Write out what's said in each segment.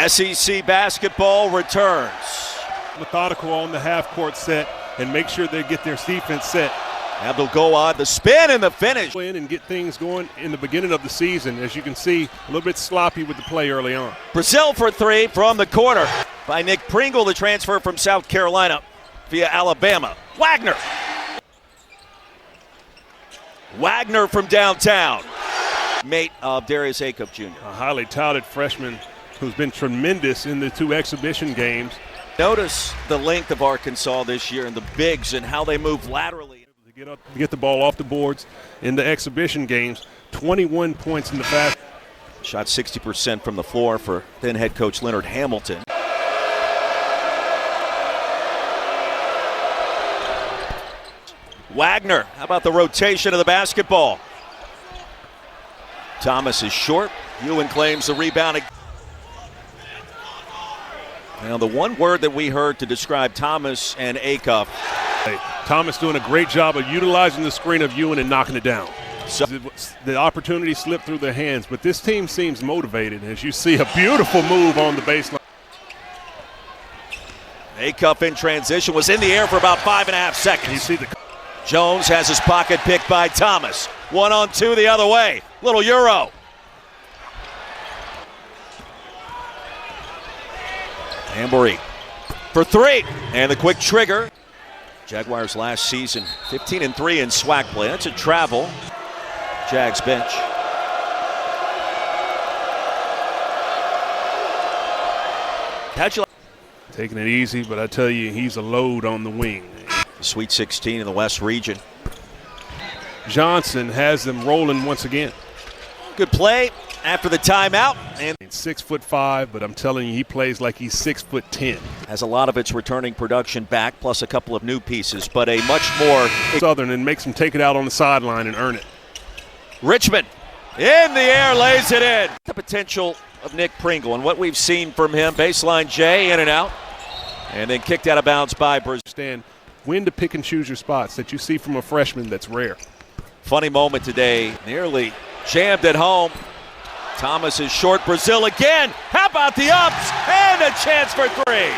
SEC basketball returns. Methodical on the half-court set and make sure they get their defense set. Abdul-Gawad, the spin and the finish. In and get things going in the beginning of the season. As you can see, a little bit sloppy with the play early on. Brazil for three from the corner by Nick Pringle, the transfer from South Carolina via Alabama. Wagner from downtown. Mate of Darius Acuff Jr. A highly touted freshman who's been tremendous in the two exhibition games. Notice the length of Arkansas this year and the bigs and how they move laterally. Get the ball off the boards in the exhibition games. 21 points in the fast. Shot 60% from the floor for then head coach Leonard Hamilton. Wagner, how about the rotation of the basketball? Thomas is short. Ewan claims the rebound. Now, the one word that we heard to describe Thomas and Acuff. Thomas doing a great job of utilizing the screen of Ewan and knocking it down. So the opportunity slipped through their hands, but this team seems motivated as you see a beautiful move on the baseline. Acuff in transition was in the air for about 5.5 seconds. You see the Jones has his pocket picked by Thomas. 1-on-2 the other way. Little Euro. Ambery for three. And the quick trigger. Jaguars last season 15-3 in SWAC play. That's a travel. Jags bench. How'd you like? Taking it easy, but I tell you, he's a load on the wing. Sweet 16 in the West region. Johnson has them rolling once again. Good play after the timeout. And 6'5", but I'm telling you, he plays like he's 6'10". Has a lot of its returning production back, plus a couple of new pieces, but a much more Southern, and makes him take it out on the sideline and earn it. Richmond in the air, lays it in. The potential of Nick Pringle and what we've seen from him. Baseline J, in and out, and then kicked out of bounds by Brazil. Understand when to pick and choose your spots that you see from a freshman that's rare. Funny moment today, nearly jammed at home. Thomas is short. Brazil again. How about the ups and a chance for three?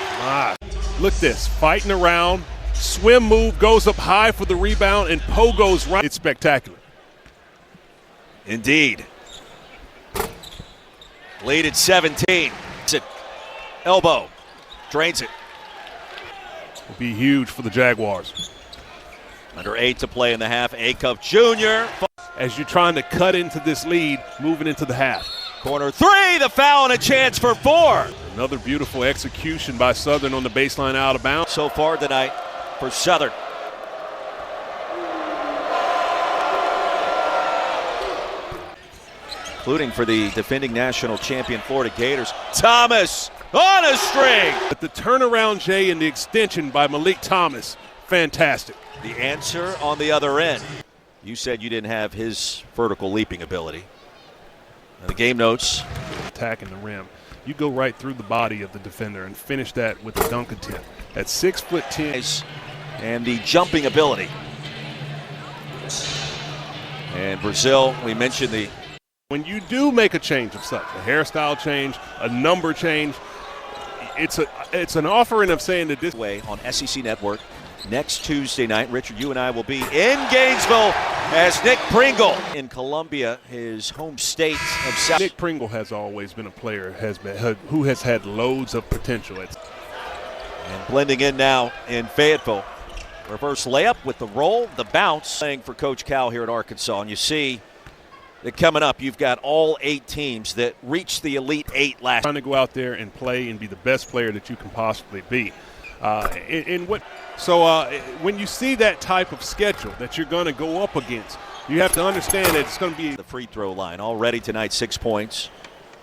Look this, fighting around, swim move, goes up high for the rebound, and Poe goes right. It's spectacular. Indeed. Lead at 17. Elbow. Drains it. Will be huge for the Jaguars. Under 8 to play in the half. Acuff Jr. As you're trying to cut into this lead, moving into the half. Corner three, the foul and a chance for 4. Another beautiful execution by Southern on the baseline out of bounds. So far tonight for Southern. Including for the defending national champion Florida Gators. Thomas on a string. But the turnaround J and the extension by Malik Thomas, fantastic. The answer on the other end. You said you didn't have his vertical leaping ability. And the game notes. Attacking the rim. You go right through the body of the defender and finish that with a dunk attempt. At 6'10". And the jumping ability. And Brazil, we mentioned the. When you do make a change of such, a hairstyle change, a number change, it's an offering of saying that this way on SEC Network. Next Tuesday night, Richard, you and I will be in Gainesville as Nick Pringle in Columbia, his home state of South. Nick Pringle has always been a player who has had loads of potential. And blending in now in Fayetteville. Reverse layup with the roll, the bounce. Playing for Coach Cal here at Arkansas. And you see that coming up, you've got all 8 teams that reached the Elite 8 last. Trying to go out there and play and be the best player that you can possibly be. When you see that type of schedule that you're going to go up against, you have to understand that it's going to be the free throw line already tonight. 6 points.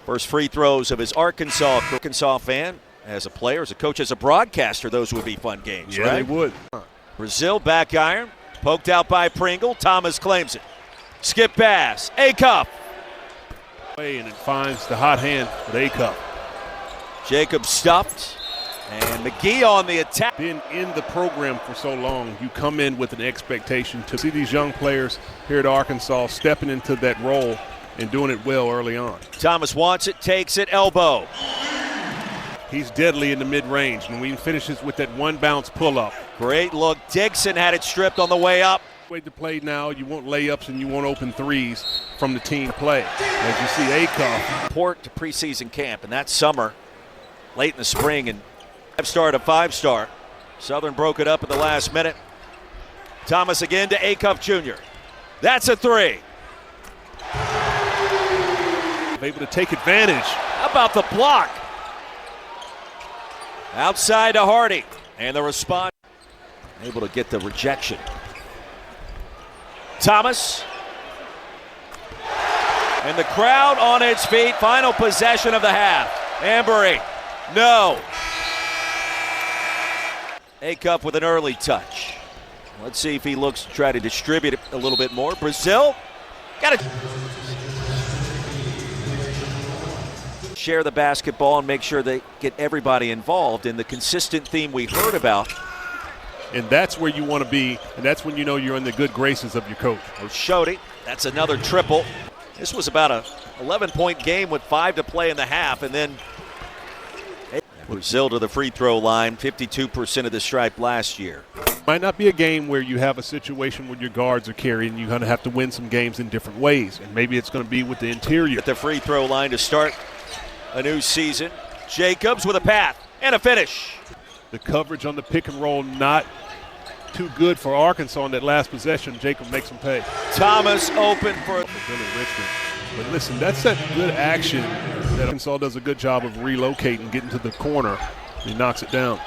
First free throws of his Arkansas fan, as a player, as a coach, as a broadcaster. Those would be fun games, yeah, right? They would. Brazil back iron, poked out by Pringle. Thomas claims it. Skip pass. Acuff. And it finds the hot hand with Acuff. Jacob stuffed. And McGee on the attack. Been in the program for so long, you come in with an expectation to see these young players here at Arkansas stepping into that role and doing it well early on. Thomas wants it, takes it, elbow. He's deadly in the mid-range, and when he finishes with that one-bounce pull-up. Great look. Dixon had it stripped on the way up. Way to play now, you want layups and you want open threes from the team play. As you see Acuff. Report to preseason camp, and that summer, late in the spring, and 5-star to 5-star. Southern broke it up at the last minute. Thomas again to Acuff Jr. That's a three. Able to take advantage. How about the block? Outside to Hardy, and the response. Able to get the rejection. Thomas. And the crowd on its feet. Final possession of the half. Ambery. No. Acuff with an early touch. Let's see if he looks to try to distribute it a little bit more. Brazil. Got to share the basketball and make sure they get everybody involved in the consistent theme we heard about. And that's where you want to be, and that's when you know you're in the good graces of your coach. Oshodi, that's another triple. This was about a 11-point game with 5 to play in the half, and then Brazil to the free throw line, 52% of the stripe last year. Might not be a game where you have a situation where your guards are carrying. You're going to have to win some games in different ways, and maybe it's going to be with the interior. At the free throw line to start a new season. Jacobs with a path and a finish. The coverage on the pick and roll not too good for Arkansas on that last possession. Jacob makes them pay. Thomas open for Billy Richmond. But listen, that's that good action that Arkansas does a good job of relocating, getting to the corner. He knocks it down.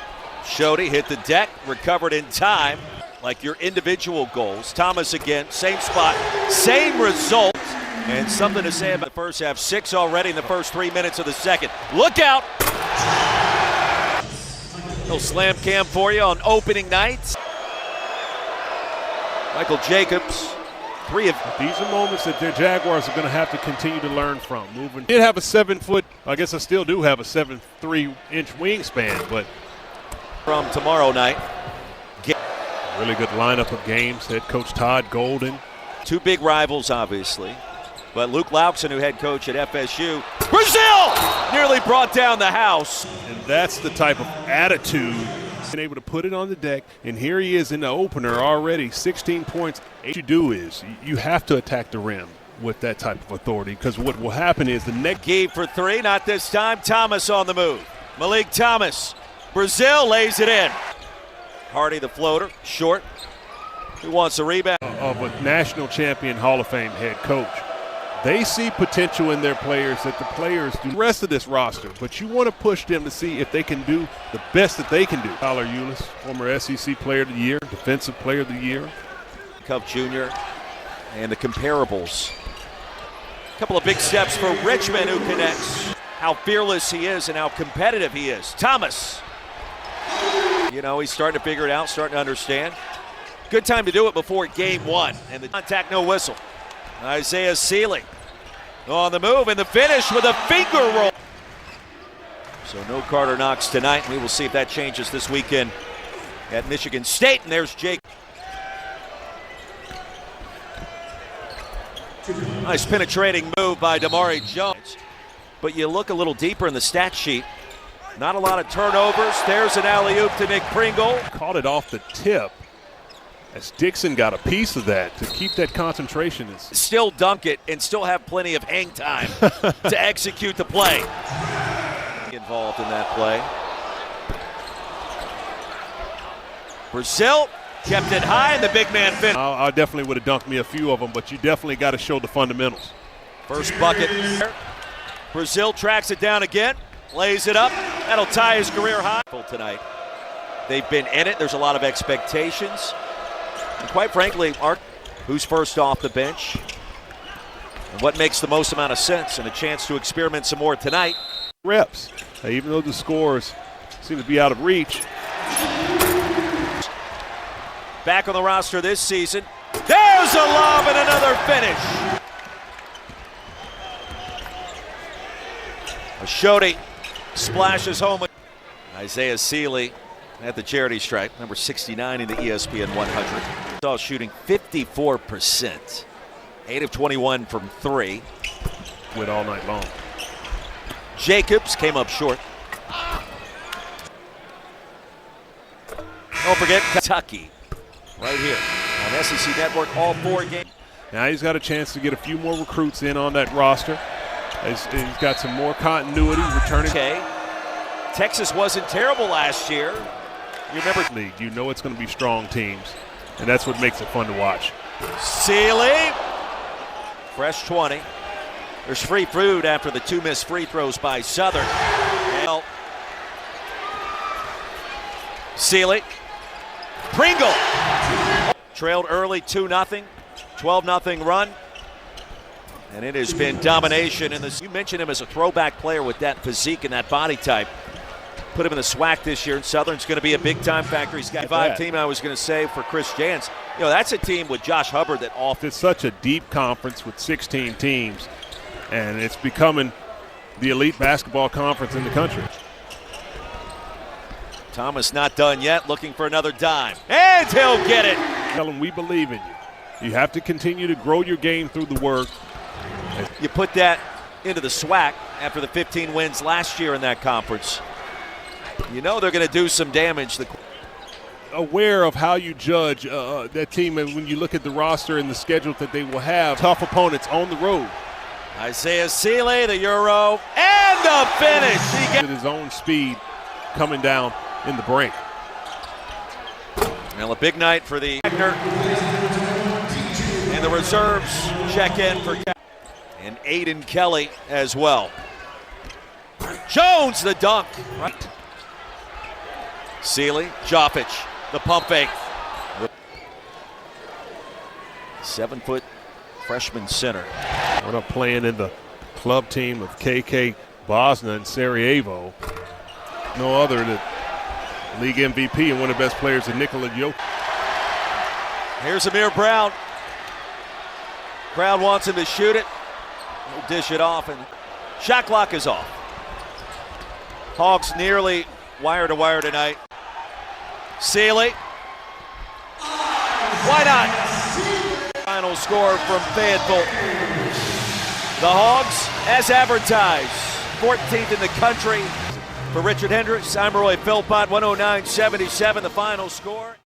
Shody hit the deck, recovered in time, like your individual goals. Thomas again, same spot, same result. And something to say about the first half. 6 already in the first 3 minutes of the second. Look out! Little slam cam for you on opening nights. Michael Jacobs, 3 of. These are moments that their Jaguars are going to have to continue to learn from. Moving. Did have a 7-foot, I guess I still do have a 7'3" wingspan, but. From tomorrow night. Really good lineup of games. Head coach Todd Golden. 2 big rivals, obviously. But Luke Laukson, who head coach at FSU. Brazil nearly brought down the house. And that's the type of attitude. Been able to put it on the deck, and here he is in the opener already, 16 points. What you do is you have to attack the rim with that type of authority, because what will happen is the next. Gee for 3, not this time. Thomas on the move. Malik Thomas. Brazil lays it in. Hardy the floater, short. Who wants a rebound? Of a national champion Hall of Fame head coach. They see potential in their players that the players do. The rest of this roster, but you want to push them to see if they can do the best that they can do. Tyler Ulis, former SEC Player of the Year, Defensive Player of the Year. Cup Jr. and the comparables. A couple of big steps for Richmond, who connects. How fearless he is and how competitive he is. Thomas. You know, he's starting to figure it out, starting to understand. Good time to do it before game 1. And the contact, no whistle. Isaiah Sealy on the move, and the finish with a finger roll. So no Carter Knox tonight. We will see if that changes this weekend at Michigan State. And there's Jake. Nice penetrating move by Damari Jones. But you look a little deeper in the stat sheet. Not a lot of turnovers. There's an alley-oop to Nick Pringle. Caught it off the tip. As Dixon got a piece of that to keep that concentration. Still dunk it and still have plenty of hang time to execute the play. Involved in that play. Brazil kept it high, and the big man finished. I definitely would have dunked me a few of them, but you definitely got to show the fundamentals. First bucket. Brazil tracks it down again, lays it up. That'll tie his career high tonight. They've been in it. There's a lot of expectations. And quite frankly, Art, who's first off the bench, and what makes the most amount of sense, and a chance to experiment some more tonight. Reps, even though the scores seem to be out of reach. Back on the roster this season. There's a lob and another finish. Oshodi splashes home. Isaiah Sealy at the charity stripe, number 69 in the ESPN 100. All shooting 54%. 8 of 21 from 3. Went all night long. Jacobs came up short. Don't forget Kentucky right here on SEC Network, all 4 games. Now he's got a chance to get a few more recruits in on that roster. He's got some more continuity returning. Okay. Texas wasn't terrible last year. You remember League. You know it's going to be strong teams, and that's what makes it fun to watch. Sealy, fresh 20. There's free food after the 2 missed free throws by Southern. Well, Sealy, Pringle, trailed early 2-0, 12-0 run. And it has been domination in this. You mentioned him as a throwback player with that physique and that body type. Put him in the SWAC this year, and Southern's going to be a big-time factor. He's got a 5 team, I was going to say, for Chris Jans. You know, that's a team with Josh Hubbard that It's such a deep conference with 16 teams, and it's becoming the elite basketball conference in the country. Thomas not done yet, looking for another dime. And he'll get it. Tell him we believe in you. You have to continue to grow your game through the work. You put that into the SWAC after the 15 wins last year in that conference. You know they're going to do some damage. Aware of how you judge that team, and when you look at the roster and the schedule that they will have, tough opponents on the road. Isaiah Sealy, the Euro, and the finish. He At his own speed coming down in the break. Well, a big night for the Wagner. And the reserves check in for and Aiden Kelly as well. Jones, the dunk. Right. Sealy, Jovic, the pump fake. 7-foot freshman center. We're not playing in the club team of KK Bosna and Sarajevo. No other than league MVP and one of the best players in Nikola Jokic. Here's Amir Brown. Crowd wants him to shoot it. He'll dish it off, and shot clock is off. Hogs nearly wire to wire tonight. Sealy. Why not? Final score from Fayetteville. The Hogs, as advertised, 14th in the country. For Richard Hendricks, I'm Roy Philpott, 109-77 the final score.